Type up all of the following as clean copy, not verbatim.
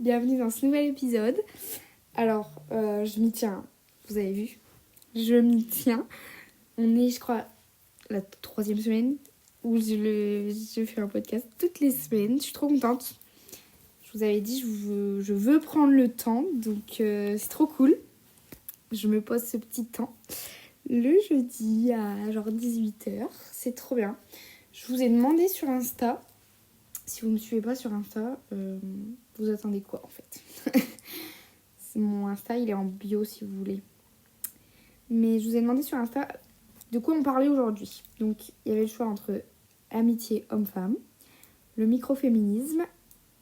bienvenue dans ce nouvel épisode. Alors, je m'y tiens, vous avez vu, je m'y tiens. On est, je crois, la 3e semaine où je fais un podcast toutes les semaines. Je suis trop contente. Je vous avais dit, je veux prendre le temps, donc c'est trop cool. Je me pose ce petit temps le jeudi à genre 18h, c'est trop bien. Je vous ai demandé sur Insta, si vous ne me suivez pas sur Insta, vous attendez quoi en fait? Mon Insta, il est en bio si vous voulez. Mais je vous ai demandé sur Insta de quoi on parlait aujourd'hui. Donc, il y avait le choix entre amitié homme-femme, le microféminisme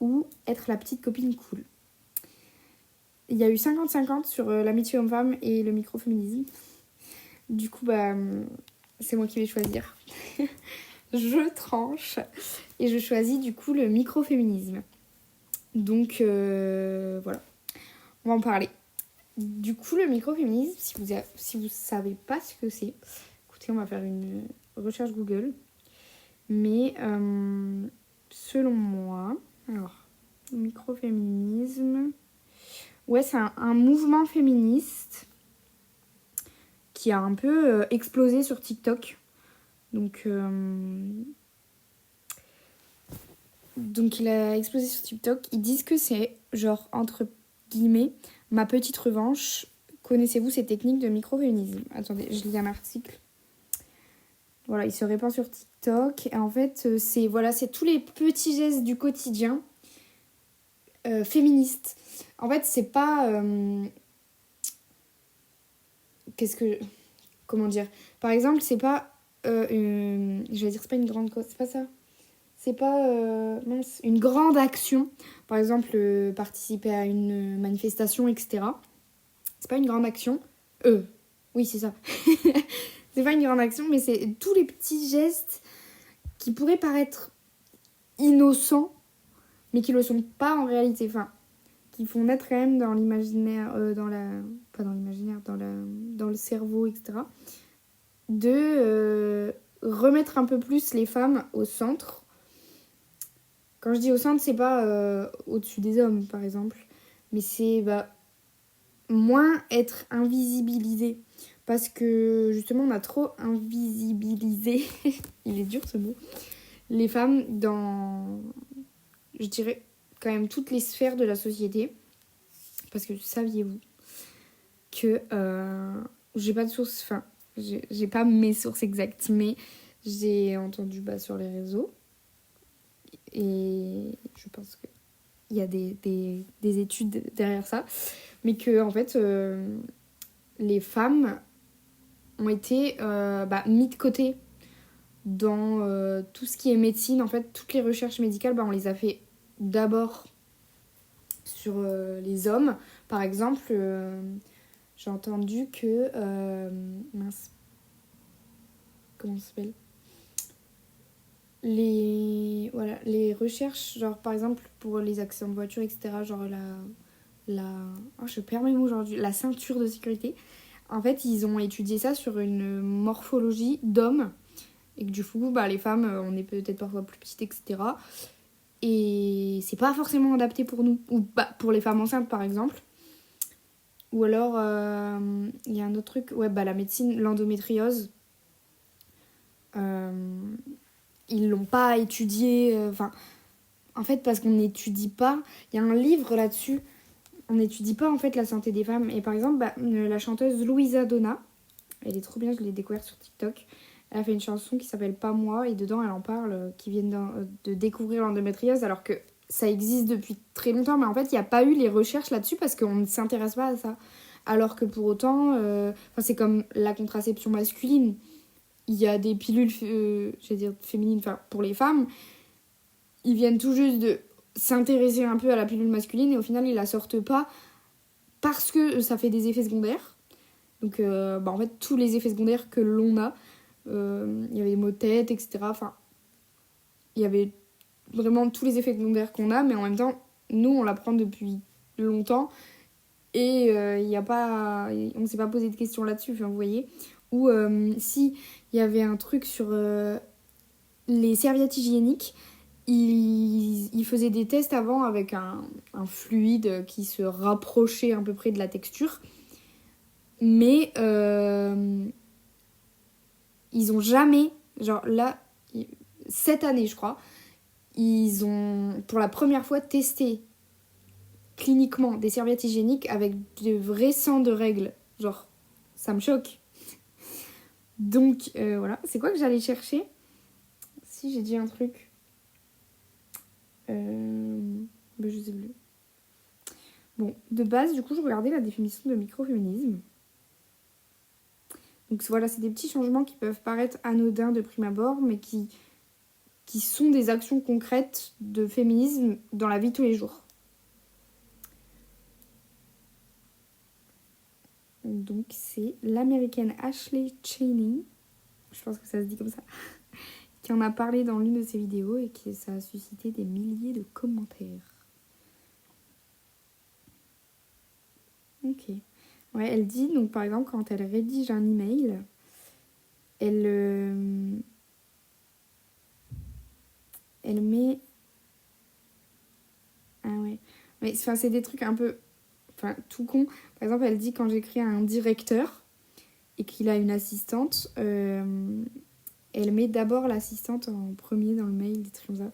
ou être la petite copine cool. Il y a eu 50-50 sur l'amitié homme-femme et le microféminisme. Du coup, c'est moi qui vais choisir. Je tranche et je choisis du coup le microféminisme. Donc, voilà. On va en parler. Du coup, le microféminisme, si vous savez pas ce que c'est, écoutez, on va faire une recherche Google. Mais selon moi, alors, microféminisme, ouais, c'est un mouvement féministe qui a un peu explosé sur TikTok. Donc, il a explosé sur TikTok. Ils disent que c'est, genre, entre guillemets, ma petite revanche. Connaissez-vous ces techniques de microféminisme? Attendez, je lis un article. Voilà, il se répand sur TikTok. Et en fait, c'est tous les petits gestes du quotidien féministes. En fait, c'est pas... Comment dire? Par exemple, c'est pas... je vais dire, c'est pas une grande cause. C'est pas ça. C'est pas une grande action. Par exemple, participer à une manifestation, etc. C'est pas une grande action. Oui, c'est ça. C'est pas une grande action, mais c'est tous les petits gestes qui pourraient paraître innocents, mais qui le sont pas en réalité. Enfin, qui font naître quand même dans l'imaginaire, dans le cerveau, etc. De remettre un peu plus les femmes au centre. Quand je dis au centre, c'est pas au-dessus des hommes, par exemple, mais c'est moins être invisibilisé. Parce que justement, on a trop invisibilisé, il est dur ce mot, les femmes dans, je dirais, quand même toutes les sphères de la société. Parce que saviez-vous que j'ai pas de source, enfin, j'ai pas mes sources exactes, mais j'ai entendu sur les réseaux. Et je pense qu'il y a des études derrière ça. Mais que, en fait, les femmes ont été mis de côté dans tout ce qui est médecine. En fait, toutes les recherches médicales, on les a fait d'abord sur les hommes. Par exemple, j'ai entendu que... comment ça s'appelle ? Les recherches, genre par exemple pour les accidents de voiture, etc., genre je perds mes mots aujourd'hui, la ceinture de sécurité. En fait, ils ont étudié ça sur une morphologie d'hommes. Et que du coup, les femmes, on est peut-être parfois plus petites, etc. Et c'est pas forcément adapté pour nous. Ou pour les femmes enceintes, par exemple. Ou alors, il y a un autre truc. Ouais, la médecine, l'endométriose. Ils l'ont pas étudié. En fait, parce qu'on n'étudie pas. Il y a un livre là-dessus. On n'étudie pas, en fait, la santé des femmes. Et par exemple, la chanteuse Louisa Donna, elle est trop bien, je l'ai découverte sur TikTok. Elle a fait une chanson qui s'appelle Pas moi, et dedans elle en parle, qui viennent de découvrir l'endométriose, alors que ça existe depuis très longtemps, mais en fait il n'y a pas eu les recherches là-dessus parce qu'on ne s'intéresse pas à ça. Alors que pour autant, c'est comme la contraception masculine, il y a des pilules féminines, pour les femmes, ils viennent tout juste de s'intéresser un peu à la pilule masculine et au final ils la sortent pas parce que ça fait des effets secondaires. Donc en fait tous les effets secondaires que l'on a, il y avait des maux de tête, etc. Il y avait vraiment tous les effets secondaires qu'on a, mais en même temps, nous, on l'apprend depuis longtemps et on ne s'est pas posé de questions là-dessus, vous voyez. Ou si il y avait un truc sur les serviettes hygiéniques, il faisait des tests avant avec un fluide qui se rapprochait à peu près de la texture. Mais ils ont jamais, genre là, cette année je crois, ils ont pour la première fois testé cliniquement des serviettes hygiéniques avec de vrais sangs de règles. Genre, ça me choque. Donc voilà, c'est quoi que j'allais chercher? Si j'ai dit un truc. Ben, je sais plus. Bon, de base, du coup, je regardais la définition de microféminisme. Donc voilà, c'est des petits changements qui peuvent paraître anodins de prime abord, mais qui sont des actions concrètes de féminisme dans la vie de tous les jours. Donc c'est l'américaine Ashley Cheney, je pense que ça se dit comme ça, qui en a parlé dans l'une de ses vidéos et qui ça a suscité des milliers de commentaires. Ok. Ouais, elle dit, donc par exemple, quand elle rédige un email, elle met... Ah ouais. Mais c'est des trucs un peu... Enfin, tout con. Par exemple, elle dit quand j'écris à un directeur et qu'il a une assistante, elle met d'abord l'assistante en premier dans le mail, des trucs comme ça.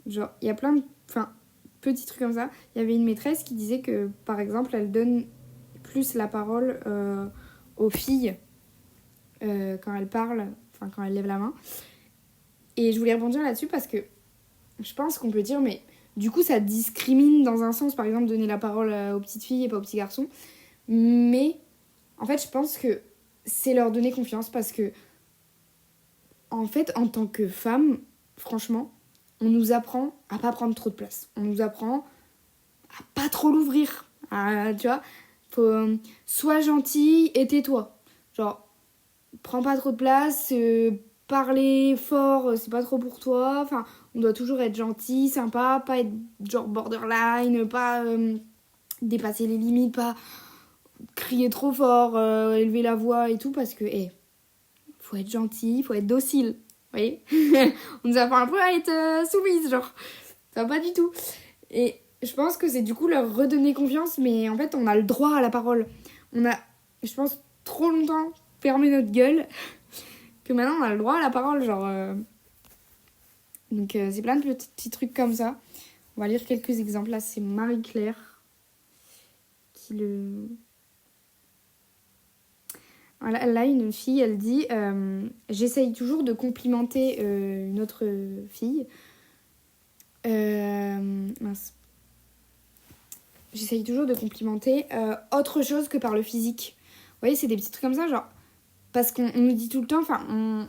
Genre, il y a plein de... Enfin, petits trucs comme ça. Il y avait une maîtresse qui disait que, par exemple, elle donne plus la parole aux filles quand elles parlent, enfin, quand elles lèvent la main. Et je voulais rebondir là-dessus parce que je pense qu'on peut dire, mais du coup, ça discrimine dans un sens, par exemple, donner la parole aux petites filles et pas aux petits garçons. Mais, en fait, je pense que c'est leur donner confiance parce que, en fait, en tant que femme, franchement, on nous apprend à pas prendre trop de place. On nous apprend à pas trop l'ouvrir. Tu vois, sois gentille et tais-toi. Genre, prends pas trop de place, parler fort, c'est pas trop pour toi. Enfin, on doit toujours être gentil, sympa, pas être genre borderline, pas dépasser les limites, pas crier trop fort, élever la voix et tout, parce que, faut être gentil, faut être docile. Vous voyez? On nous apprend un peu à être soumise, genre. Ça va pas du tout. Et je pense que c'est du coup leur redonner confiance, mais en fait, on a le droit à la parole. On a, je pense, trop longtemps fermé notre gueule que maintenant on a le droit à la parole, genre. Donc c'est plein de petits trucs comme ça. On va lire quelques exemples. Là, c'est Marie-Claire qui le... Voilà, là, une fille, elle dit j'essaye toujours de complimenter une autre fille. Mince. J'essaye toujours de complimenter autre chose que par le physique. Vous voyez, c'est des petits trucs comme ça, genre... Parce qu'on nous dit tout le temps,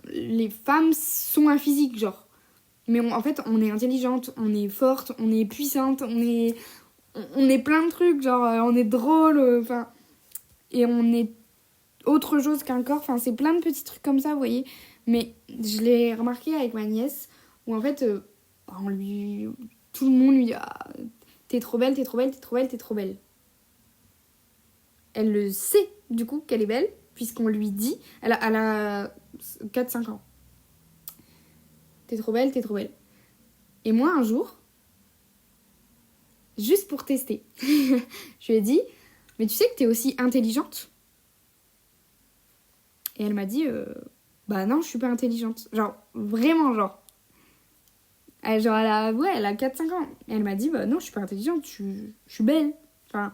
les femmes sont un physique, genre. Mais en fait, on est intelligente, on est forte, on est puissante, on est plein de trucs, genre, on est drôle, enfin... et on est autre chose qu'un corps, enfin, c'est plein de petits trucs comme ça, vous voyez. Mais je l'ai remarqué avec ma nièce, où en fait, tout le monde lui dit ah, t'es trop belle, t'es trop belle, t'es trop belle, t'es trop belle. Elle le sait, du coup, qu'elle est belle, puisqu'on lui dit, elle a 4-5 ans. T'es trop belle, t'es trop belle. Et moi, un jour, juste pour tester, je lui ai dit, mais tu sais que t'es aussi intelligente? Et elle m'a dit, bah non, je suis pas intelligente. Genre, vraiment, genre. Elle a 4-5 ans. Et elle m'a dit, bah non, je suis pas intelligente, je suis belle. Enfin,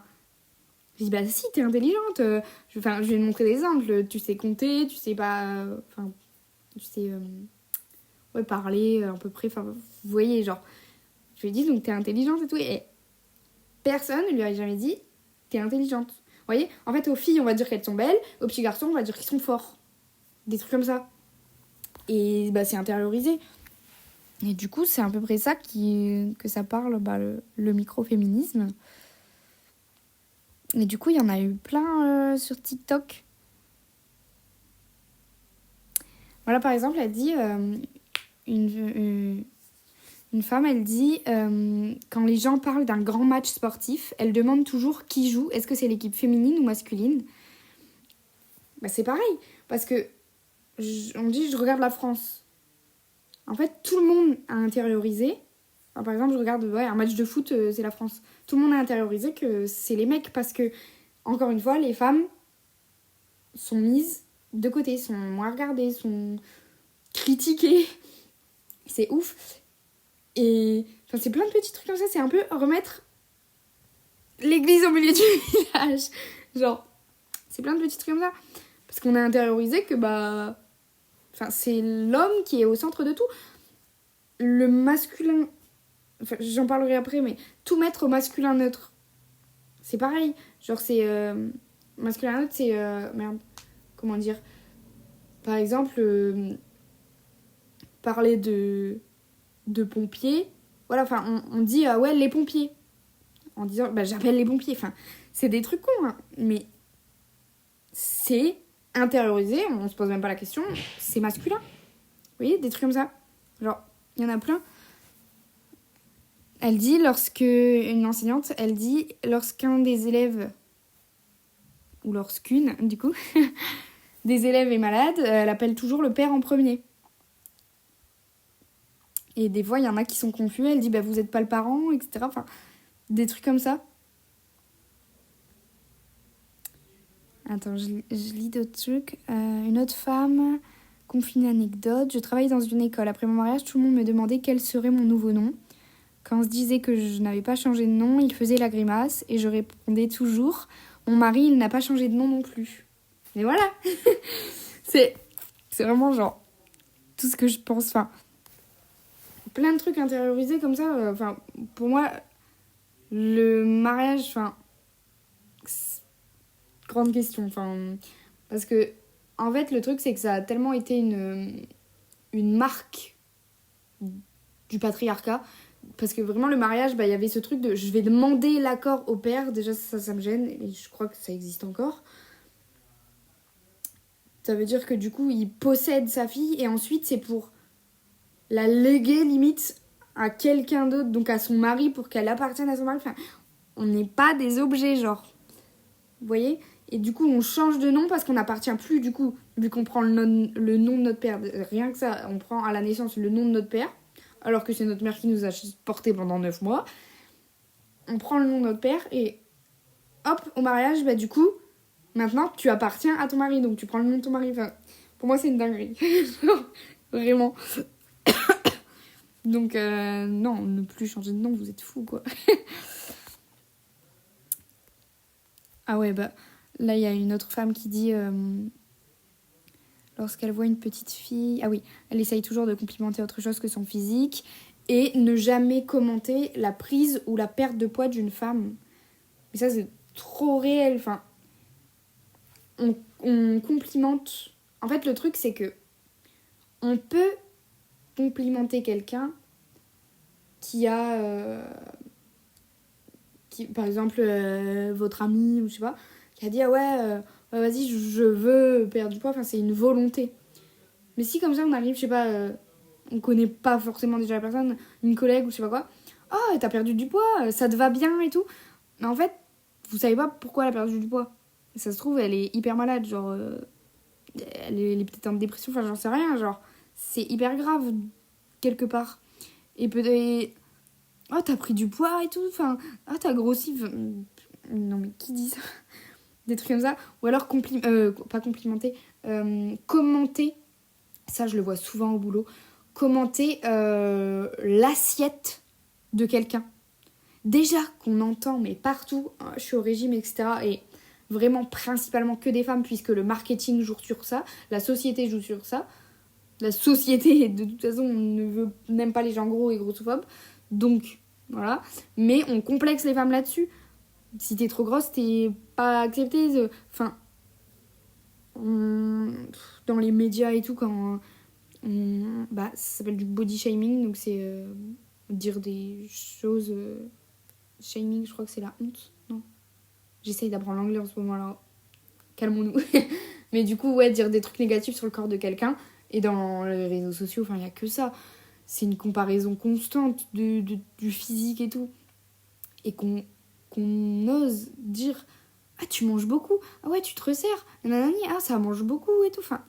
je dis, bah si, t'es intelligente. Je vais lui montrer des exemples. Tu sais compter, tu sais pas... tu sais... parler à peu près. Enfin, vous voyez, genre... Je lui ai dit, donc t'es intelligente et tout. Et personne ne lui a jamais dit, t'es intelligente. Vous voyez, en fait, aux filles, on va dire qu'elles sont belles. Aux petits garçons, on va dire qu'ils sont forts. Des trucs comme ça. Et bah, c'est intériorisé. Et du coup, c'est à peu près ça que ça parle, le microféminisme. Et du coup, il y en a eu plein sur TikTok. Voilà, par exemple, elle dit... une femme, elle dit quand les gens parlent d'un grand match sportif, elle demande toujours qui joue. Est-ce que c'est l'équipe féminine ou masculine? Bah, c'est pareil. Parce que on dit je regarde la France. En fait, tout le monde a intériorisé. Enfin, par exemple, je regarde un match de foot, c'est la France. Tout le monde a intériorisé que c'est les mecs parce que, encore une fois, les femmes sont mises de côté, sont moins regardées, sont critiquées. C'est ouf. Et enfin, c'est plein de petits trucs comme ça. C'est un peu remettre l'église au milieu du village. Genre, c'est plein de petits trucs comme ça. Parce qu'on a intériorisé que, enfin, c'est l'homme qui est au centre de tout. Le masculin... Enfin, j'en parlerai après, mais tout mettre au masculin neutre. C'est pareil. Genre, c'est... masculin neutre, c'est... merde. Comment dire? Par exemple, parler de pompiers. Voilà, enfin, on dit, ouais, les pompiers. En disant, j'appelle les pompiers. Enfin, c'est des trucs cons, hein. Mais c'est intériorisé, on se pose même pas la question. C'est masculin. Vous voyez, des trucs comme ça. Genre, il y en a plein. Elle dit, une enseignante, elle dit, lorsqu'un des élèves, ou lorsqu'une, du coup, des élèves est malade, elle appelle toujours le père en premier. Et des fois, il y en a qui sont confus, elle dit, vous êtes pas le parent, etc. Enfin, des trucs comme ça. Attends, je lis d'autres trucs. Une autre femme confie une anecdote. Je travaille dans une école. Après mon mariage, tout le monde me demandait quel serait mon nouveau nom. Quand on se disait que je n'avais pas changé de nom, il faisait la grimace et je répondais toujours « Mon mari, il n'a pas changé de nom non plus. » Mais voilà. c'est vraiment genre tout ce que je pense. Enfin, plein de trucs intériorisés comme ça. Enfin, pour moi, le mariage, enfin, grande question. Enfin, parce que en fait, le truc, c'est que ça a tellement été une marque du patriarcat. Parce que vraiment, le mariage, il y avait ce truc de je vais demander l'accord au père. Déjà, ça me gêne. Et je crois que ça existe encore. Ça veut dire que du coup, il possède sa fille. Et ensuite, c'est pour la léguer, limite, à quelqu'un d'autre. Donc à son mari, pour qu'elle appartienne à son mari. Enfin, on n'est pas des objets, genre. Vous voyez ? Et du coup, on change de nom parce qu'on n'appartient plus, du coup, vu qu'on prend le nom de notre père. Rien que ça, on prend à la naissance le nom de notre père. Alors que c'est notre mère qui nous a portés pendant 9 mois. On prend le nom de notre père et hop, au mariage, du coup, maintenant, tu appartiens à ton mari. Donc, tu prends le nom de ton mari. Enfin, pour moi, c'est une dinguerie. Vraiment. Donc, non, ne plus changer de nom, vous êtes fous, quoi. Ah ouais, là, il y a une autre femme qui dit... lorsqu'elle voit une petite fille... Ah oui, elle essaye toujours de complimenter autre chose que son physique et ne jamais commenter la prise ou la perte de poids d'une femme. Mais ça, c'est trop réel. Enfin, on complimente... En fait, le truc, c'est que on peut complimenter quelqu'un qui a... par exemple, votre ami, ou je sais pas, qui a dit, vas-y, je veux perdre du poids. Enfin, c'est une volonté. Mais si comme ça, on arrive, je sais pas, on connaît pas forcément déjà la personne, une collègue ou je sais pas quoi, oh, t'as perdu du poids, ça te va bien et tout. Mais en fait, vous savez pas pourquoi elle a perdu du poids. Ça se trouve, elle est hyper malade, genre, elle est peut-être en dépression, enfin, j'en sais rien, genre, c'est hyper grave, quelque part. Et peut-être, oh, t'as pris du poids et tout, enfin, ah, t'as grossi. Non, mais qui dit ça? Des trucs comme ça. Ou alors, pas complimenter, commenter. Ça, je le vois souvent au boulot. Commenter l'assiette de quelqu'un. Déjà qu'on entend, mais partout, je suis au régime, etc. Et vraiment, principalement que des femmes, puisque le marketing joue sur ça, la société joue sur ça. La société, de toute façon, n'aime pas les gens gros et grossophobes. Donc, voilà. Mais on complexe les femmes là-dessus. Si t'es trop grosse, t'es pas acceptée. Enfin, dans les médias et tout, quand... ça s'appelle du body shaming, donc c'est dire des choses... shaming, je crois que c'est la honte, non? J'essaye d'apprendre l'anglais en ce moment-là. Calmons-nous. Mais du coup, ouais, dire des trucs négatifs sur le corps de quelqu'un. Et dans les réseaux sociaux, enfin, il n'y a que ça. C'est une comparaison constante du physique et tout. Et qu'on ose dire « Ah, tu manges beaucoup. Ah ouais, tu te resserres. Nanani, ah, ça mange beaucoup et tout. » Enfin,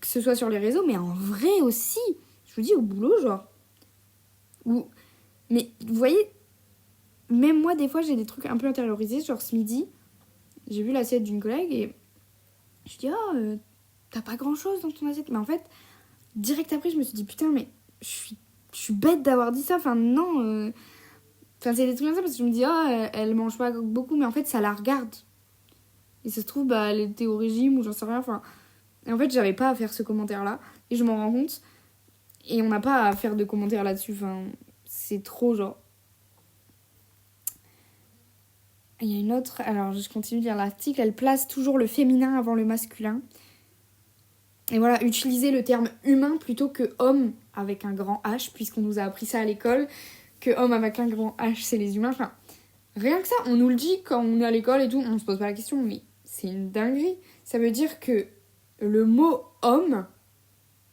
que ce soit sur les réseaux, mais en vrai aussi. Je vous dis, au boulot, genre. Mais vous voyez, même moi, des fois, j'ai des trucs un peu intériorisés. Genre, ce midi, j'ai vu l'assiette d'une collègue et je dis, t'as pas grand-chose dans ton assiette. Mais en fait, direct après, je me suis dit, putain, mais je suis bête d'avoir dit ça. Enfin, non. Enfin, c'est des trucs comme ça parce que je me dis, elle mange pas beaucoup, mais en fait, ça la regarde. Et ça se trouve, elle était au régime ou j'en sais rien. Enfin, et en fait, j'avais pas à faire ce commentaire-là. Et je m'en rends compte. Et on n'a pas à faire de commentaires là-dessus. Enfin, c'est trop, genre. Il y a une autre. Alors, je continue de lire l'article. Elle place toujours le féminin avant le masculin. Et voilà, utiliser le terme humain plutôt que homme avec un grand H, puisqu'on nous a appris ça à l'école, que homme avec un grand H, c'est les humains. Enfin, rien que ça, on nous le dit quand on est à l'école et tout, on se pose pas la question, mais c'est une dinguerie. Ça veut dire que le mot homme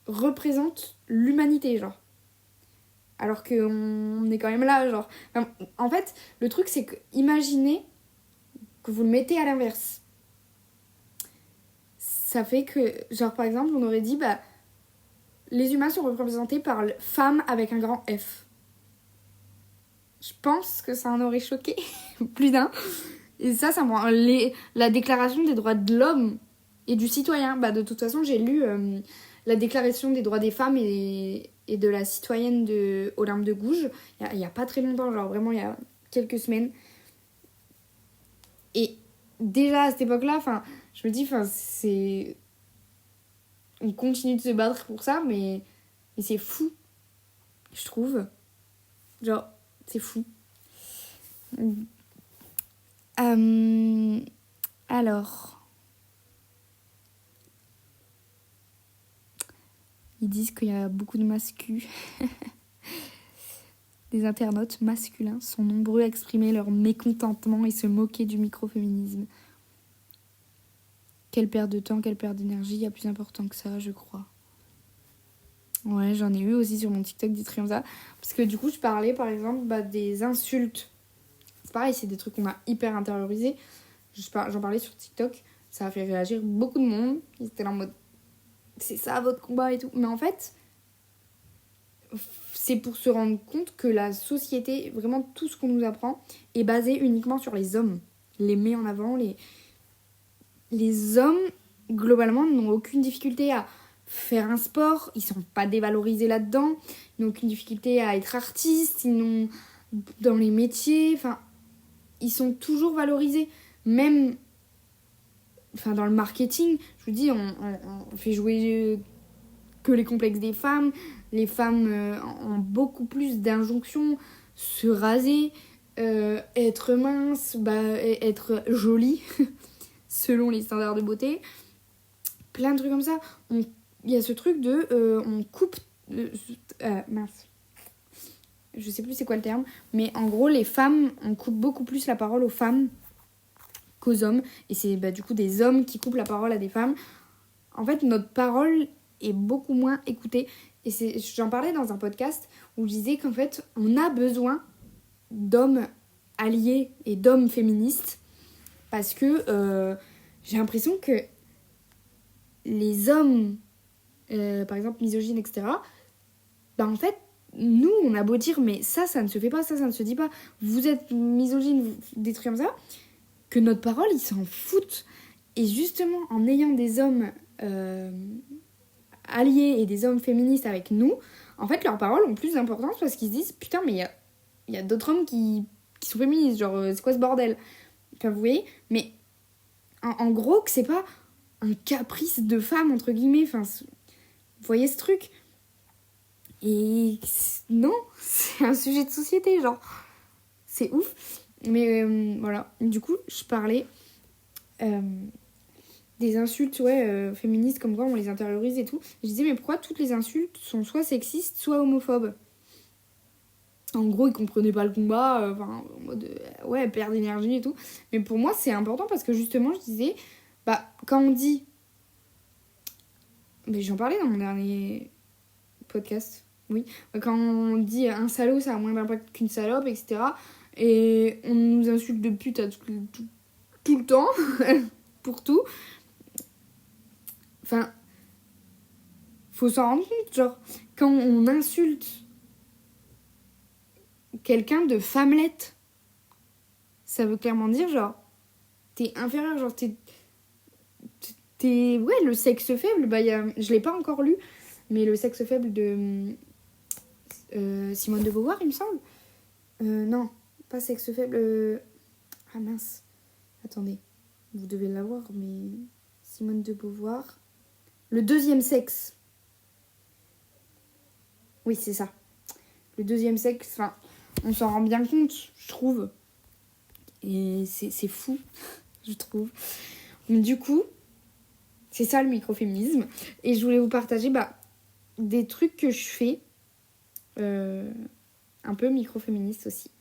représente l'humanité, genre. Alors qu'on est quand même là, genre. Enfin, en fait, le truc, c'est que, imaginez que vous le mettez à l'inverse. Ça fait que, genre, par exemple, on aurait dit, les humains sont représentés par femme avec un grand F. Je pense que ça en aurait choqué plus d'un. Et ça me rend... La déclaration des droits de l'homme et du citoyen. De toute façon, j'ai lu la déclaration des droits des femmes et de la citoyenne de Olympe de Gouges il y a pas très longtemps, genre vraiment il y a quelques semaines. Et déjà à cette époque-là, je me dis, c'est... On continue de se battre pour ça, mais c'est fou, je trouve. Genre, c'est fou. Alors, ils disent qu'il y a beaucoup de masculins. Des internautes masculins sont nombreux à exprimer leur mécontentement et se moquer du microféminisme. Quelle perte de temps, quelle perte d'énergie, il y a plus important que ça, je crois. Ouais, j'en ai eu aussi sur mon TikTok des trucs comme ça. Parce que du coup, je parlais par exemple des insultes. C'est pareil, c'est des trucs qu'on a hyper intériorisés. J'en parlais sur TikTok, ça a fait réagir beaucoup de monde. Ils étaient là en mode, c'est ça votre combat et tout. Mais en fait, c'est pour se rendre compte que la société, vraiment tout ce qu'on nous apprend, est basé uniquement sur les hommes. Les met en avant, les hommes, globalement, n'ont aucune difficulté à faire un sport, ils sont pas dévalorisés là-dedans, ils n'ont aucune difficulté à être artistes, ils n'ont dans les métiers, ils sont toujours valorisés. Même dans le marketing, je vous dis, on fait jouer que les complexes des femmes. Les femmes ont beaucoup plus d'injonctions, se raser, être mince, être jolie, selon les standards de beauté. Plein de trucs comme ça. Il y a ce truc de... on coupe... mince. Je sais plus c'est quoi le terme. Mais en gros, les femmes, on coupe beaucoup plus la parole aux femmes qu'aux hommes. Et c'est du coup des hommes qui coupent la parole à des femmes. En fait, notre parole est beaucoup moins écoutée. Et j'en parlais dans un podcast où je disais qu'en fait, on a besoin d'hommes alliés et d'hommes féministes. Parce que j'ai l'impression que les hommes, par exemple misogynes, etc., en fait, nous, on a beau dire, mais ça ne se fait pas, ça ne se dit pas. Vous êtes misogyne, des trucs comme ça. Que notre parole, ils s'en foutent. Et justement, en ayant des hommes alliés et des hommes féministes avec nous, en fait, leurs paroles ont plus d'importance parce qu'ils se disent, putain, mais il y a d'autres hommes qui sont féministes, genre, c'est quoi ce bordel ? Enfin, vous voyez ? Mais en gros, que c'est pas un caprice de femme, entre guillemets, vous voyez ce truc ? Et non, c'est un sujet de société, genre, c'est ouf. Mais voilà, du coup, je parlais des insultes féministes, comme quoi on les intériorise et tout. Je disais, mais pourquoi toutes les insultes sont soit sexistes, soit homophobes ? En gros, ils comprenaient pas le combat, en mode, perte d'énergie et tout. Mais pour moi, c'est important parce que justement, je disais, quand on dit... Mais j'en parlais dans mon dernier podcast, oui. Quand on dit un salaud, ça a moins d'impact qu'une salope, etc. Et on nous insulte de pute tout le temps, pour tout. Faut s'en rendre compte, genre, quand on insulte quelqu'un de femmelette, ça veut clairement dire genre t'es inférieur, genre t'es ouais, le sexe faible, je l'ai pas encore lu, mais le sexe faible de Simone de Beauvoir, il me semble. Non, pas sexe faible. Ah mince, attendez, vous devez l'avoir, mais Simone de Beauvoir, le deuxième sexe. Oui, c'est ça. Le deuxième sexe, enfin, on s'en rend bien compte, je trouve. Et c'est fou, je trouve. Donc, du coup, c'est ça le microféminisme. Et je voulais vous partager des trucs que je fais, un peu microféministes aussi.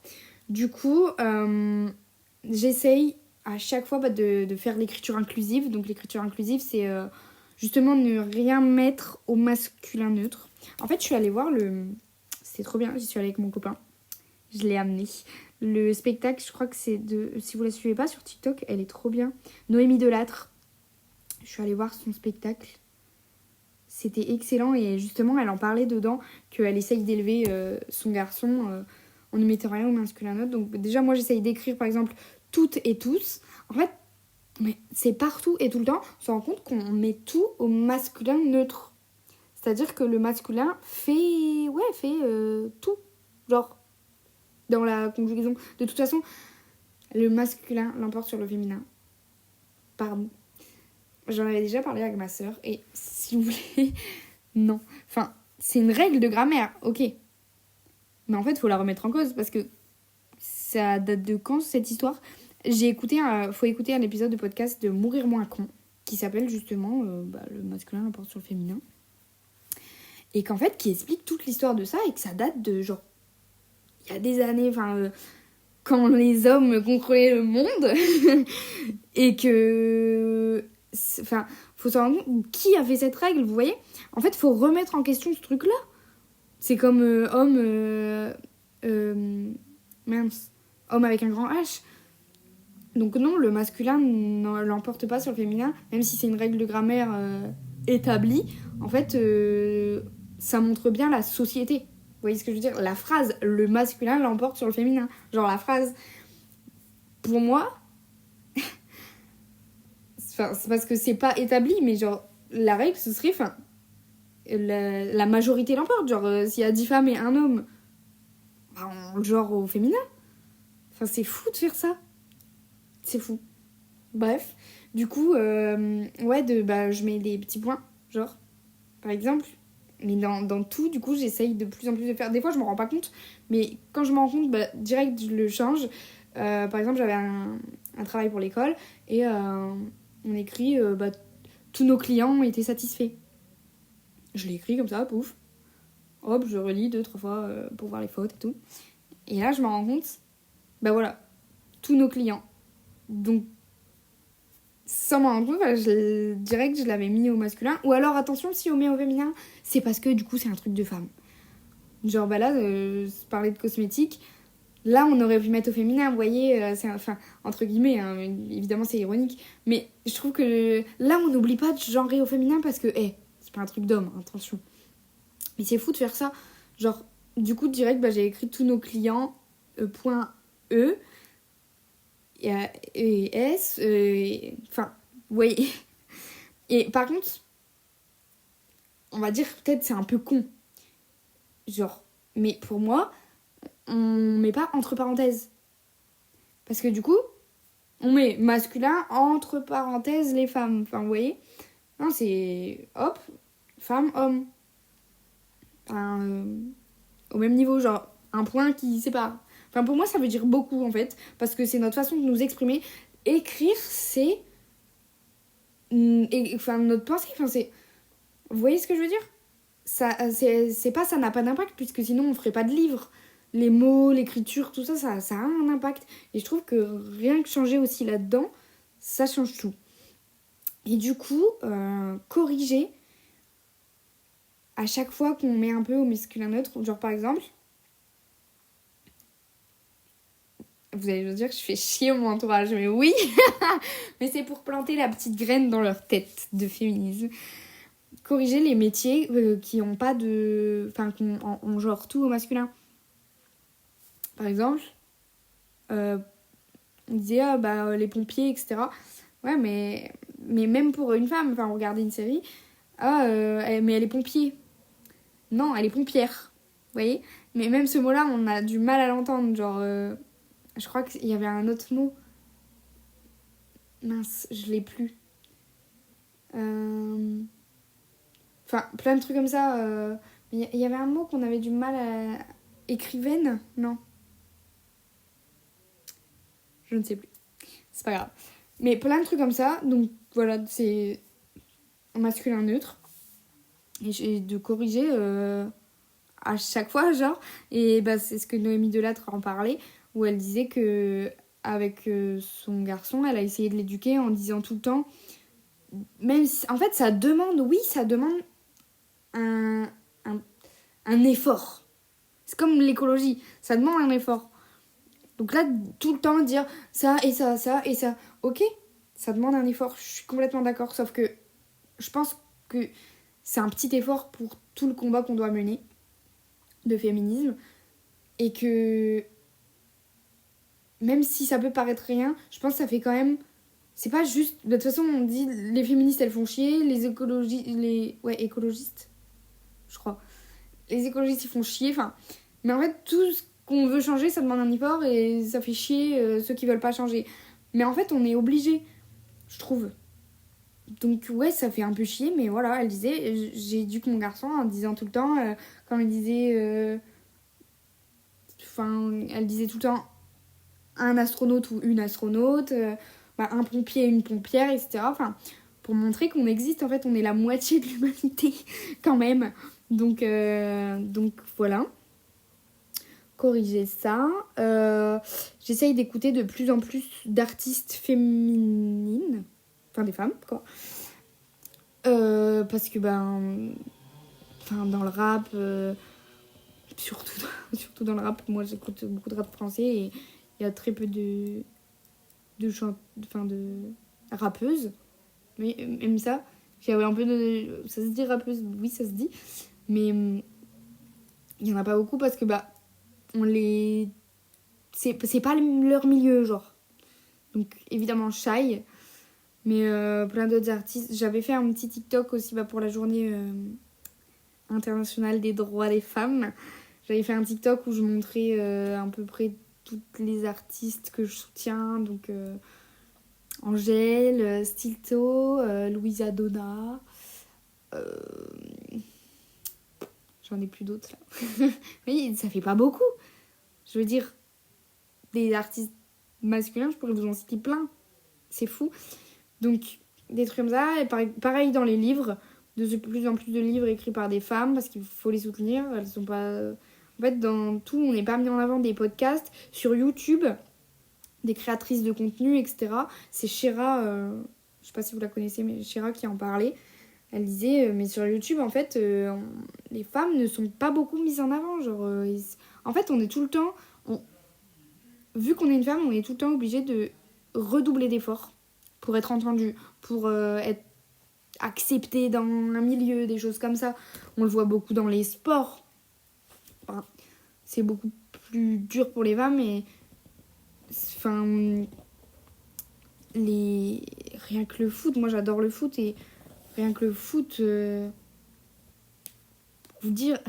Du coup, j'essaye à chaque fois de faire l'écriture inclusive. Donc l'écriture inclusive, c'est justement ne rien mettre au masculin neutre. En fait, je suis allée voir c'est trop bien, j'y suis allée avec mon copain. Je l'ai amené. Le spectacle, je crois que c'est si vous la suivez pas sur TikTok, elle est trop bien. Noémie Delattre. Je suis allée voir son spectacle. C'était excellent et justement, elle en parlait dedans qu'elle essaye d'élever son garçon en ne mettant rien au masculin neutre. Donc déjà, moi, j'essaye d'écrire, par exemple, toutes et tous. En fait, mais c'est partout et tout le temps, on se rend compte qu'on met tout au masculin neutre. C'est-à-dire que le masculin fait tout. Genre, dans la conjugaison. De toute façon, le masculin l'emporte sur le féminin. Pardon. J'en avais déjà parlé avec ma sœur et si vous voulez, non. Enfin, c'est une règle de grammaire, ok. Mais en fait, il faut la remettre en cause parce que ça date de quand cette histoire ? Faut écouter un épisode de podcast de Mourir moins con qui s'appelle justement le masculin l'emporte sur le féminin. Et qu'en fait, qui explique toute l'histoire de ça et que ça date de genre il y a des années, quand les hommes contrôlaient le monde et que faut se rendre compte qui a fait cette règle, vous voyez. En fait, faut remettre en question ce truc-là. C'est comme homme avec un grand H. Donc non, le masculin l'emporte pas sur le féminin, même si c'est une règle de grammaire établie. En fait, ça montre bien la société. Vous voyez ce que je veux dire ? La phrase « le masculin l'emporte sur le féminin ». Genre la phrase, pour moi, c'est parce que c'est pas établi, mais genre la règle ce serait, la majorité l'emporte. Genre s'il y a 10 femmes et un homme, on le genre au féminin. C'est fou de faire ça. C'est fou. Bref, du coup, je mets des petits points, genre, par exemple. Mais dans tout, du coup, j'essaye de plus en plus de faire. Des fois, je me rends pas compte, mais quand je m'en rends compte, direct, je le change. Par exemple, j'avais un travail pour l'école et on écrit tous nos clients ont été satisfaits. Je l'ai écrit comme ça, pouf. Hop, je relis 2-3 fois pour voir les fautes et tout. Et là, je me rends compte, voilà, tous nos clients. Donc, sans m'en rendre compte, direct, je l'avais mis au masculin. Ou alors, attention, si on met au féminin, c'est parce que du coup, c'est un truc de femme. Genre, là, je parlais de cosmétiques. Là, on aurait pu mettre au féminin, vous voyez, entre guillemets, hein, évidemment, c'est ironique. Mais je trouve que là, on n'oublie pas de genrer au féminin parce que, c'est pas un truc d'homme, attention. Mais c'est fou de faire ça. Genre, du coup, direct, j'ai écrit tous nos clients, .e. Et S, vous voyez. Et par contre, on va dire peut-être c'est un peu con. Genre, mais pour moi, on met pas entre parenthèses. Parce que du coup, on met masculin entre parenthèses les femmes. Vous voyez. Non, c'est hop, femme, homme. Au même niveau, genre un point qui sépare. Pour moi, ça veut dire beaucoup, en fait, parce que c'est notre façon de nous exprimer. Écrire, c'est... notre pensée, c'est... Vous voyez ce que je veux dire ? Ça n'a pas d'impact, puisque sinon, on ferait pas de livre. Les mots, l'écriture, tout ça, ça a un impact. Et je trouve que rien que changer aussi là-dedans, ça change tout. Et du coup, corriger à chaque fois qu'on met un peu au masculin neutre, genre par exemple... Vous allez me dire que je fais chier mon entourage, mais oui. Mais c'est pour planter la petite graine dans leur tête de féminisme. corriger les métiers qui ont pas de... Enfin, on genre tout au masculin. Par exemple, on disait, les pompiers, etc. Ouais, mais même pour une femme, enfin, regardez une série, mais elle est pompier. Non, elle est pompière. Vous voyez ? Mais même ce mot-là, on a du mal à l'entendre. Genre, je crois qu'il y avait un autre mot. Mince, je l'ai plus. Enfin, plein de trucs comme ça. Il y avait un mot qu'on avait du mal à... Écrivaine ? Non. Je ne sais plus. C'est pas grave. Mais plein de trucs comme ça. Donc voilà, c'est un masculin neutre. Et j'ai de corriger à chaque fois, genre. Et c'est ce que Noémie Delattre en parlait, où elle disait que avec son garçon, elle a essayé de l'éduquer en disant tout le temps... Même si, en fait, ça demande un effort. C'est comme l'écologie, ça demande un effort. Donc là, tout le temps dire ça et ça, ça et ça. Ok, ça demande un effort, je suis complètement d'accord. Sauf que je pense que c'est un petit effort pour tout le combat qu'on doit mener de féminisme. Et que même si ça peut paraître rien, je pense que ça fait quand même... C'est pas juste... De toute façon, on dit les féministes, elles font chier, les écologistes, je crois. Les écologistes, ils font chier, enfin... Mais en fait, tout ce qu'on veut changer, ça demande un effort et ça fait chier ceux qui veulent pas changer. Mais en fait, on est obligé, je trouve. Donc ouais, ça fait un peu chier, mais voilà, elle disait... J'éduque mon garçon en disant tout le temps... quand elle disait... elle disait tout le temps un astronaute ou une astronaute... un pompier, une pompière, etc. Enfin, pour montrer qu'on existe, en fait, on est la moitié de l'humanité, quand même. Donc voilà. Corriger ça. J'essaye d'écouter de plus en plus d'artistes féminines. Enfin, des femmes, quoi. Parce que, dans le rap... surtout dans le rap, moi, j'écoute beaucoup de rap français et il y a très peu de rappeuses. Mais même ça, j'avais un peu de... Ça se dit rappeuse, oui, ça se dit. Mais il n'y en a pas beaucoup parce que, on les... C'est pas leur milieu, genre. Donc, évidemment, Shai. Mais plein d'autres artistes. J'avais fait un petit TikTok aussi pour la journée internationale des droits des femmes. J'avais fait un TikTok où je montrais à peu près toutes les artistes que je soutiens. Donc... Angèle, Stilto, Louisa Donna. J'en ai plus d'autres là. Oui, ça fait pas beaucoup. Je veux dire, des artistes masculins, je pourrais vous en citer plein. C'est fou. Donc, des trucs comme ça. Et pareil dans les livres. De plus en plus de livres écrits par des femmes parce qu'il faut les soutenir. Elles sont pas... En fait, dans tout, on n'est pas mis en avant des podcasts. Sur YouTube, des créatrices de contenu, etc. C'est Shira, je sais pas si vous la connaissez, mais Shira qui en parlait. Elle disait, mais sur YouTube, en fait, les femmes ne sont pas beaucoup mises en avant. Genre, en fait, on est tout le temps... Vu qu'on est une femme, on est tout le temps obligé de redoubler d'efforts pour être entendue, pour être acceptée dans un milieu, des choses comme ça. On le voit beaucoup dans les sports. Enfin, c'est beaucoup plus dur pour les femmes, mais... rien que le foot, moi j'adore le foot et rien que le foot, pour vous dire,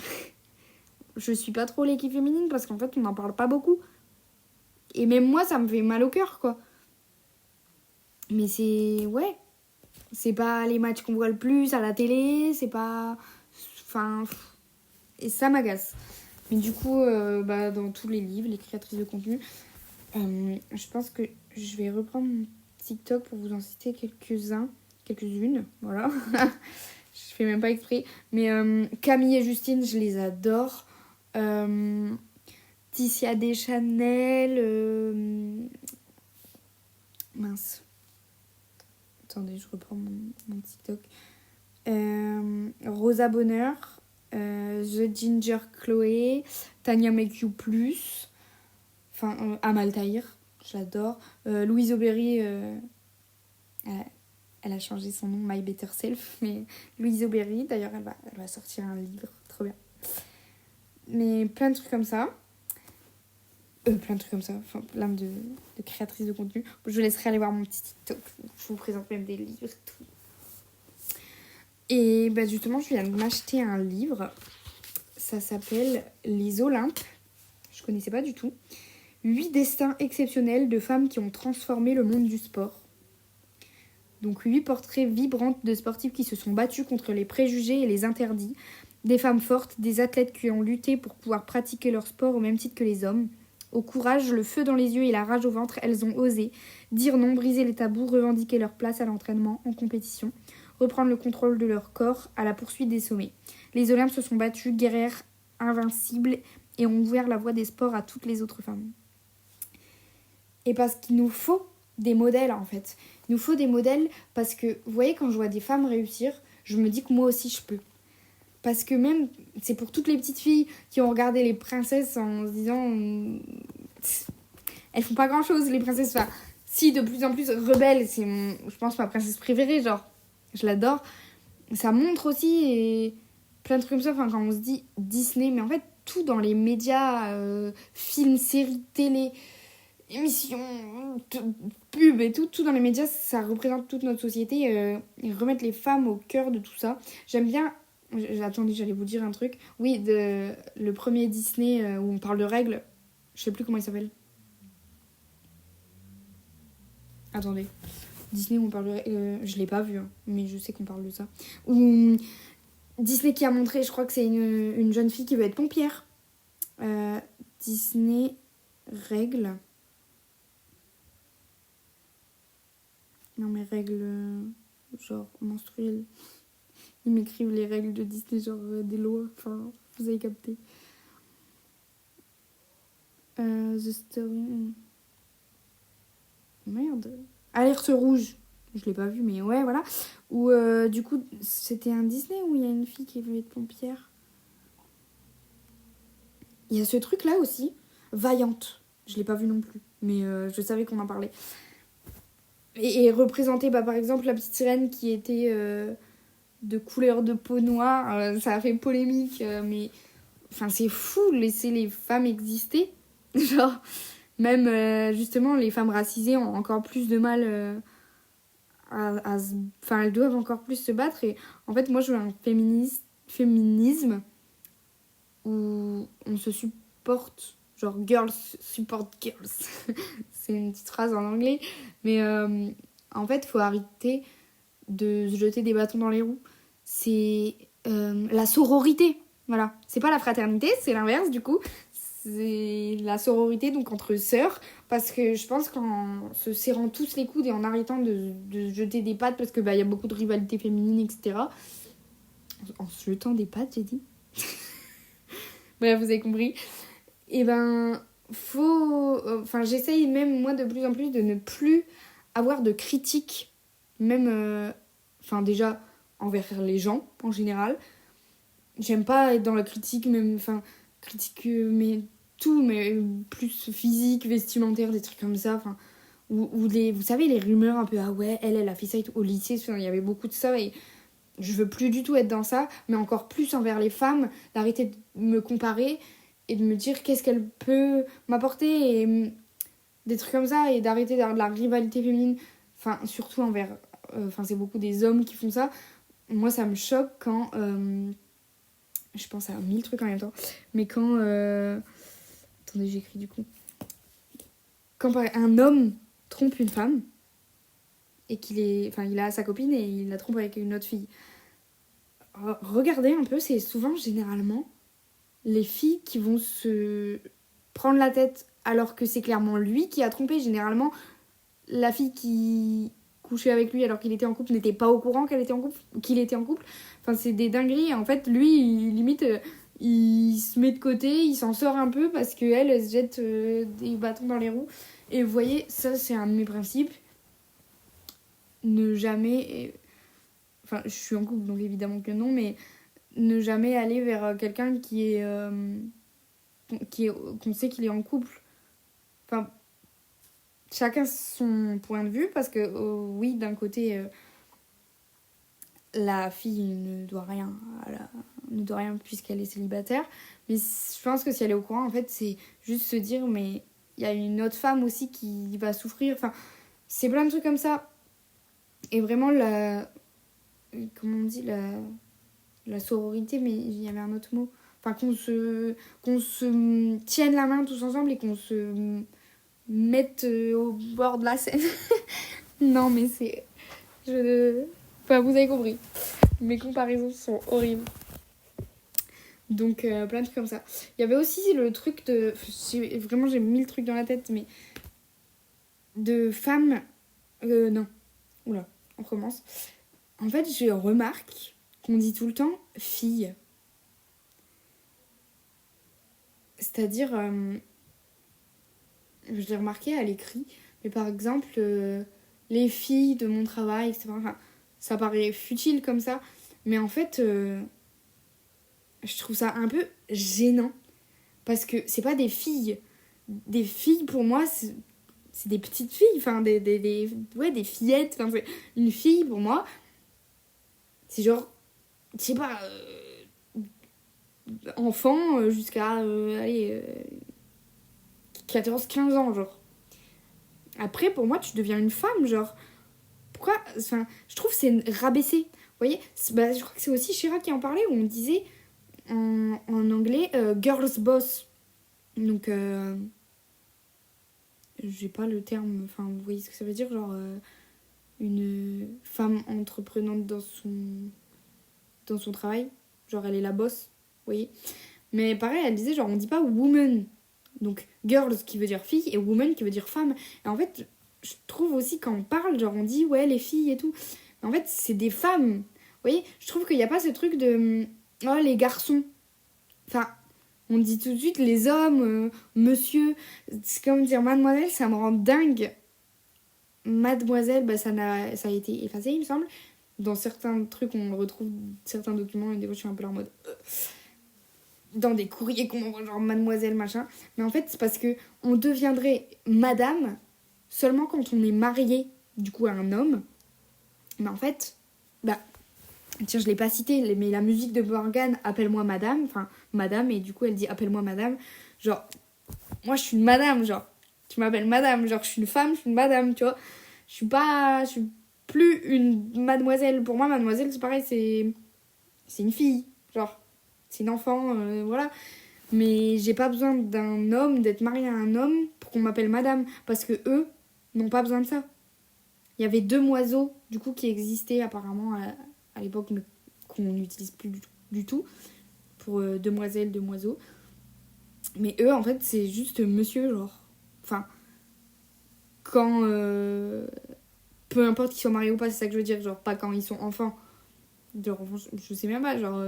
je suis pas trop l'équipe féminine parce qu'en fait on n'en parle pas beaucoup. Et même moi ça me fait mal au cœur quoi. Mais c'est pas les matchs qu'on voit le plus à la télé, c'est pas... Et ça m'agace. Mais du coup, dans tous les livres, les créatrices de contenu... je pense que je vais reprendre mon TikTok pour vous en citer quelques-unes, voilà. Je fais même pas exprès. Mais Camille et Justine, je les adore. Ticia Deschanel. Mince. Attendez, je reprends mon TikTok. Rosa Bonheur. The Ginger Chloé. Tania Make You Plus. Amal Tahir, j'adore. Louise Aubéry, Elle a changé son nom, My Better Self, mais Louise Aubéry, d'ailleurs, elle va sortir un livre, trop bien. Mais plein de trucs comme ça. Plein de trucs comme ça, enfin plein de créatrices de contenu. Je vous laisserai aller voir mon petit TikTok, je vous présente même des livres et tout. Et bah justement, je viens de m'acheter un livre, ça s'appelle Les Olympes, je connaissais pas du tout. 8 destins exceptionnels de femmes qui ont transformé le monde du sport. Donc 8 portraits vibrants de sportifs qui se sont battus contre les préjugés et les interdits. Des femmes fortes, des athlètes qui ont lutté pour pouvoir pratiquer leur sport au même titre que les hommes. Au courage, le feu dans les yeux et la rage au ventre, elles ont osé dire non, briser les tabous, revendiquer leur place à l'entraînement, en compétition, reprendre le contrôle de leur corps à la poursuite des sommets. Les Olympes se sont battues, guerrières invincibles, et ont ouvert la voie des sports à toutes les autres femmes. Et parce qu'il nous faut des modèles, en fait. Il nous faut des modèles parce que, vous voyez, quand je vois des femmes réussir, je me dis que moi aussi je peux. Parce que même, c'est pour toutes les petites filles qui ont regardé les princesses en se disant... elles font pas grand-chose, les princesses. Enfin, si, de plus en plus, Rebelle, c'est, je pense, ma princesse préférée, genre, je l'adore. Ça montre aussi et plein de trucs comme ça, enfin, quand on se dit Disney, mais en fait, tout dans les médias, films, séries, télé, émissions, pubs et tout dans les médias, ça représente toute notre société et remettre les femmes au cœur de tout ça. J'aime bien... Attendez, j'allais vous dire un truc. Oui, le premier Disney où on parle de règles. Je sais plus comment il s'appelle. Attendez. Disney où on parle de règles. Je l'ai pas vu, hein, mais je sais qu'on parle de ça. Ou Disney qui a montré, je crois que c'est une jeune fille qui veut être pompière. Disney règles. Non, mais règles genre menstruelles. Ils m'écrivent les règles de Disney, genre des lois. Enfin, vous avez capté. The Story... Merde. Alerte rouge. Je l'ai pas vu, mais ouais, voilà. Où, du coup, c'était un Disney où il y a une fille qui veut être pompière. Il y a ce truc-là aussi. Vaillante. Je l'ai pas vu non plus. Mais je savais qu'on en parlait. Et représenter, bah, par exemple, la petite sirène qui était... de couleur de peau noire, ça a fait polémique, mais enfin c'est fou, laisser les femmes exister. Genre, même justement, les femmes racisées ont encore plus de mal enfin, elles doivent encore plus se battre. Et en fait, moi, je veux un féminisme où on se supporte, genre girls support girls. C'est une petite phrase en anglais, mais en fait, faut arrêter de se jeter des bâtons dans les roues. C'est la sororité, voilà. C'est pas la fraternité, c'est l'inverse du coup. C'est la sororité, donc entre sœurs, parce que je pense qu'en se serrant tous les coudes et en arrêtant de se jeter des pattes, parce que bah, y a beaucoup de rivalité féminine, etc. En se jetant des pattes, j'ai dit. Bref, vous avez compris. Et ben, faut... Enfin, j'essaye même, moi, de plus en plus, de ne plus avoir de critiques, même... Enfin, déjà, envers les gens, en général. J'aime pas être dans la critique, même... Enfin, critique, mais tout, mais plus physique, vestimentaire, des trucs comme ça. Enfin, ou les... Vous savez, les rumeurs un peu, ah ouais, elle a fait ça et tout. Au lycée, il y avait beaucoup de ça, et je veux plus du tout être dans ça, mais encore plus envers les femmes, d'arrêter de me comparer et de me dire qu'est-ce qu'elle peut m'apporter, et des trucs comme ça, et d'arrêter d'avoir de la rivalité féminine, enfin surtout envers, enfin c'est beaucoup des hommes qui font ça. Moi ça me choque quand, je pense à 1000 trucs en même temps, mais quand, attendez j'écris du coup, quand un homme trompe une femme, et il a sa copine et il la trompe avec une autre fille. Regardez un peu, c'est souvent généralement les filles qui vont se prendre la tête alors que c'est clairement lui qui a trompé. Généralement, la fille qui couchait avec lui alors qu'il était en couple n'était pas au courant qu'il était en couple. Enfin, c'est des dingueries. En fait, lui, limite, il se met de côté, il s'en sort un peu parce qu'elle, elle se jette des bâtons dans les roues. Et vous voyez, ça, c'est un de mes principes. Ne jamais... Enfin, je suis en couple, donc évidemment que non, mais ne jamais aller vers quelqu'un qu'on sait qu'il est en couple. Enfin, chacun son point de vue, parce que oui, d'un côté, la fille ne doit rien puisqu'elle est célibataire. Mais je pense que si elle est au courant, en fait, c'est juste se dire, mais il y a une autre femme aussi qui va souffrir. Enfin, c'est plein de trucs comme ça. Et vraiment, comment on dit, la sororité, mais il y avait un autre mot. Enfin, qu'on se tienne la main tous ensemble et qu'on se mette au bord de la Seine. Non, mais c'est... Enfin, vous avez compris. Mes comparaisons sont horribles. Donc, plein de trucs comme ça. Il y avait aussi le truc de... Vraiment, j'ai 1000 trucs dans la tête, mais... De femmes... non. Oula, on recommence. En fait, je remarque qu'on dit tout le temps « fille ». C'est-à-dire... je l'ai remarqué à l'écrit, mais par exemple, les filles de mon travail, etc. Enfin, ça paraît futile comme ça, mais en fait, je trouve ça un peu gênant, parce que c'est pas des filles. Des filles, pour moi, c'est des petites filles, enfin, des fillettes. Enfin, une fille, pour moi, c'est genre, je sais pas, enfant jusqu'à, allez, 14-15 ans, genre. Après, pour moi, tu deviens une femme, genre. Pourquoi? Enfin, je trouve que c'est rabaissé. Vous voyez, je crois que c'est aussi Chirac qui en parlait, où on disait en anglais girls boss. Donc, j'ai pas le terme, enfin, vous voyez ce que ça veut dire, genre une femme entreprenante dans son travail. Genre, elle est la boss, vous voyez. Mais pareil, elle disait, genre, on dit pas woman. Donc, girls qui veut dire fille et woman qui veut dire femme. Et en fait, je trouve aussi quand on parle, genre, on dit, ouais, les filles et tout. Mais en fait, c'est des femmes. Vous voyez, je trouve qu'il n'y a pas ce truc de, oh, les garçons. Enfin, on dit tout de suite les hommes, monsieur. C'est comme dire mademoiselle, ça me rend dingue. Mademoiselle, bah, ça a été effacé, il me semble. Dans certains trucs, on retrouve certains documents et des fois, je suis un peu là en mode... dans des courriers qu'on envoie genre mademoiselle machin, mais en fait c'est parce que on deviendrait madame seulement quand on est marié du coup à un homme. Mais en fait, bah tiens, je l'ai pas cité, mais la musique de Morgane, appelle-moi madame, enfin madame, et du coup elle dit appelle-moi madame, genre moi je suis une madame, genre tu m'appelles madame, genre je suis une femme, je suis une madame, tu vois. Je suis plus une mademoiselle. Pour moi mademoiselle c'est pareil, c'est une fille, genre c'est une enfant, voilà. Mais j'ai pas besoin d'un homme, d'être mariée à un homme pour qu'on m'appelle madame. Parce que eux n'ont pas besoin de ça. Il y avait demoiseaux, du coup, qui existaient apparemment à l'époque, mais qu'on n'utilise plus du tout. Pour demoiselle, demoiseau. Mais eux, en fait, c'est juste monsieur, genre. Enfin, quand... peu importe qu'ils soient mariés ou pas, c'est ça que je veux dire. Genre, pas quand ils sont enfants. Genre, je sais même pas, genre...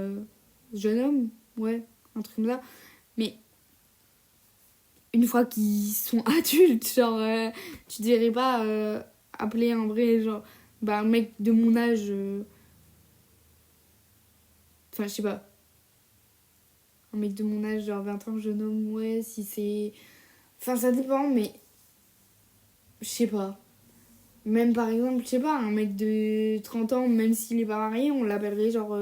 jeune homme, ouais, un truc comme ça. Mais une fois qu'ils sont adultes, genre, tu dirais pas appeler un vrai, genre, bah, un mec de mon âge. Enfin, je sais pas. Un mec de mon âge, genre 20 ans, jeune homme, ouais, si c'est. Enfin, ça dépend, mais. Je sais pas. Même par exemple, je sais pas, un mec de 30 ans, même s'il est pas marié, on l'appellerait genre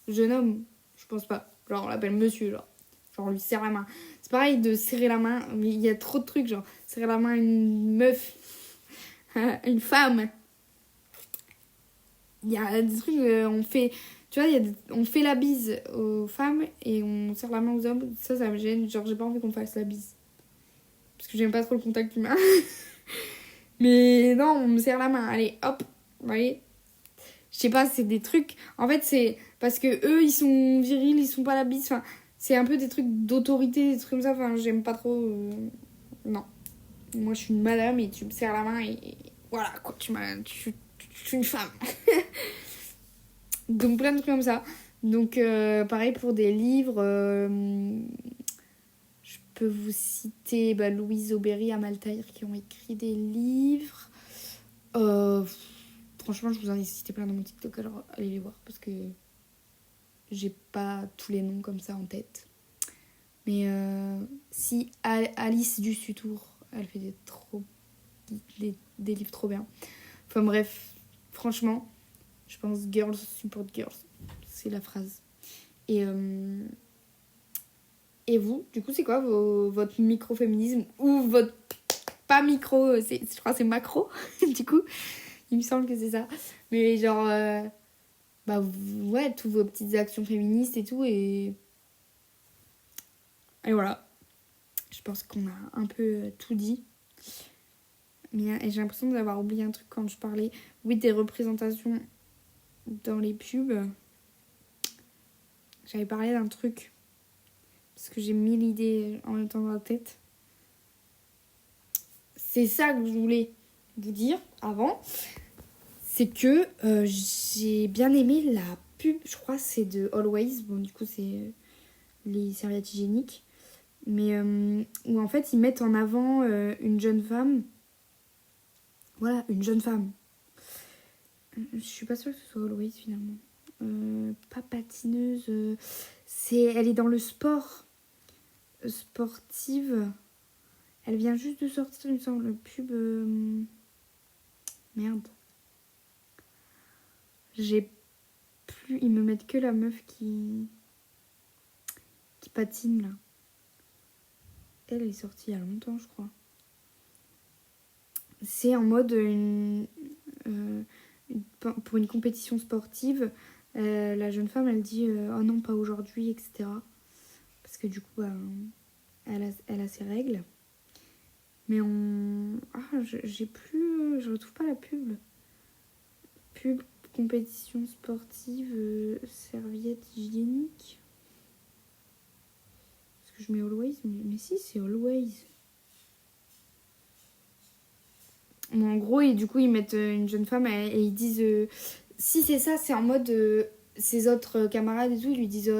jeune homme. Je pense pas. Genre, on l'appelle monsieur, genre. Genre, on lui serre la main. C'est pareil de serrer la main, mais il y a trop de trucs, genre, serrer la main à une meuf, une femme. Il y a des trucs, on fait. Tu vois, on fait la bise aux femmes et on serre la main aux hommes. Ça me gêne. Genre, j'ai pas envie qu'on fasse la bise. Parce que j'aime pas trop le contact humain. Mais non, on me serre la main. Allez, hop. Vous voyez? Je sais pas, c'est des trucs... En fait, c'est parce que eux, ils sont virils, ils sont pas la bise. Enfin, c'est un peu des trucs d'autorité, des trucs comme ça. Enfin, j'aime pas trop... Non. Moi, je suis une madame et tu me serres la main et voilà, quoi. Je suis une femme. Donc, plein de trucs comme ça. Donc, pareil pour des livres... je peux vous citer Louise Aubéry, Amal Tahir qui ont écrit des livres. Franchement, je vous en ai cité plein dans mon TikTok, alors allez les voir parce que j'ai pas tous les noms comme ça en tête. Mais si Alice Dussutour, elle fait des livres trop bien. Enfin bref, franchement, Je pense girls support girls. C'est la phrase. Et vous, du coup, c'est quoi votre microféminisme ou votre... Pas micro, je crois que c'est macro, du coup. Il me semble que c'est ça. Mais genre... ouais, toutes vos petites actions féministes et tout. Et voilà. Je pense qu'on a un peu tout dit. Mais j'ai l'impression d'avoir oublié un truc quand je parlais. Oui, des représentations dans les pubs. J'avais parlé d'un truc. Parce que j'ai 1000 idées en même temps dans la tête. C'est ça que je voulais vous dire avant. C'est que j'ai bien aimé la pub. Je crois que c'est de Always. Bon, du coup, c'est les serviettes hygiéniques. Mais où en fait, ils mettent en avant une jeune femme. Voilà, une jeune femme. Je suis pas sûre que ce soit Always finalement. Pas patineuse. Elle est dans le sport. Sportive. Elle vient juste de sortir, il me semble, pub... Merde. J'ai plus... Ils me mettent que la meuf qui patine, là. Elle est sortie il y a longtemps, je crois. C'est en mode pour une compétition sportive. La jeune femme, elle dit « Oh non, pas aujourd'hui, etc. » Parce que du coup, elle a ses règles. Mais j'ai plus... je retrouve pas la pub. Pub, compétition sportive, serviette hygiénique. Est-ce que je mets Always ? Mais si, c'est Always. Bon, en gros, et du coup, ils mettent une jeune femme et ils disent... si c'est ça, c'est en mode... ses autres camarades et tout, ils lui disent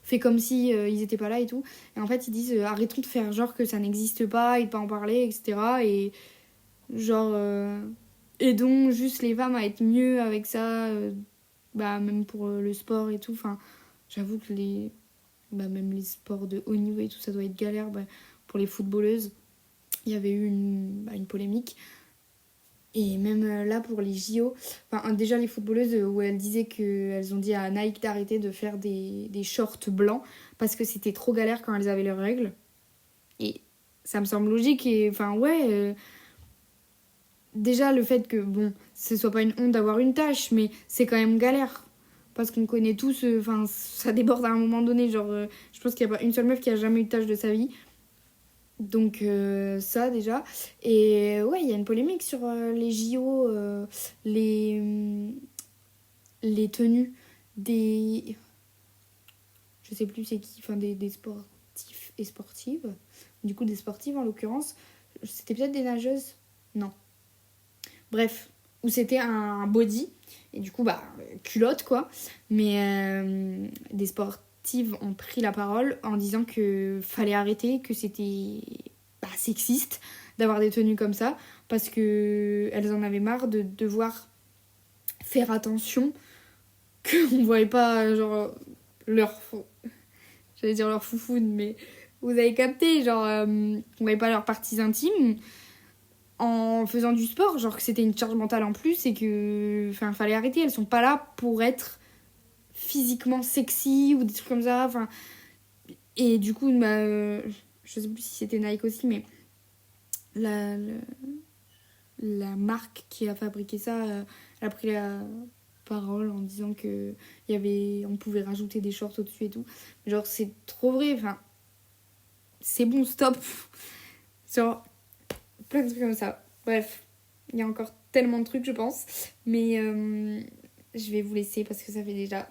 fais comme si ils étaient pas là et tout. Et en fait, ils disent arrêtons de faire genre que ça n'existe pas et de pas en parler, etc. Et genre aidons juste les femmes à être mieux avec ça, même pour le sport et tout. Enfin, j'avoue que même les sports de haut niveau et tout, ça doit être galère. Pour les footballeuses, il y avait eu une polémique. Et même là pour les JO, déjà les footballeuses où elles disaient qu'elles ont dit à Nike d'arrêter de faire des shorts blancs parce que c'était trop galère quand elles avaient leurs règles. Et ça me semble logique. Et déjà le fait que ce soit pas une honte d'avoir une tâche, mais c'est quand même galère. Parce qu'on connaît tous, ça déborde à un moment donné. Genre, je pense qu'il n'y a pas une seule meuf qui a jamais eu de tâche de sa vie. Donc ça déjà. Et ouais, il y a une polémique sur les JO, les tenues des... Je sais plus c'est qui, des sportifs et sportives. Du coup des sportives en l'occurrence. C'était peut-être des nageuses ? Non. Bref, où c'était un body. Et du coup, culotte quoi. Mais des sportives ont pris la parole en disant que fallait arrêter, que c'était sexiste d'avoir des tenues comme ça, parce que elles en avaient marre de devoir faire attention qu'on voyait pas genre j'allais dire leur foufoune, mais vous avez capté, genre on voyait pas leurs parties intimes en faisant du sport, genre que c'était une charge mentale en plus et que fallait arrêter. Elles sont pas là pour être physiquement sexy ou des trucs comme ça, et du coup je sais plus si c'était Nike aussi, mais la marque qui a fabriqué ça, elle a pris la parole en disant que on pouvait rajouter des shorts au-dessus et tout. Genre c'est trop vrai, c'est bon, stop. Genre plein de trucs comme ça. Bref, il y a encore tellement de trucs je pense, mais je vais vous laisser parce que ça fait déjà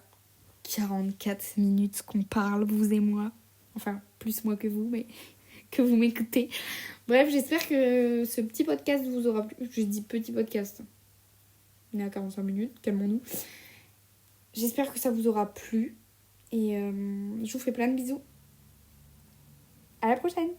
44 minutes qu'on parle, vous et moi. Enfin, plus moi que vous, mais que vous m'écoutez. Bref, j'espère que ce petit podcast vous aura plu. Je dis petit podcast. On est à 45 minutes, calmons-nous. J'espère que ça vous aura plu. Et je vous fais plein de bisous. À la prochaine!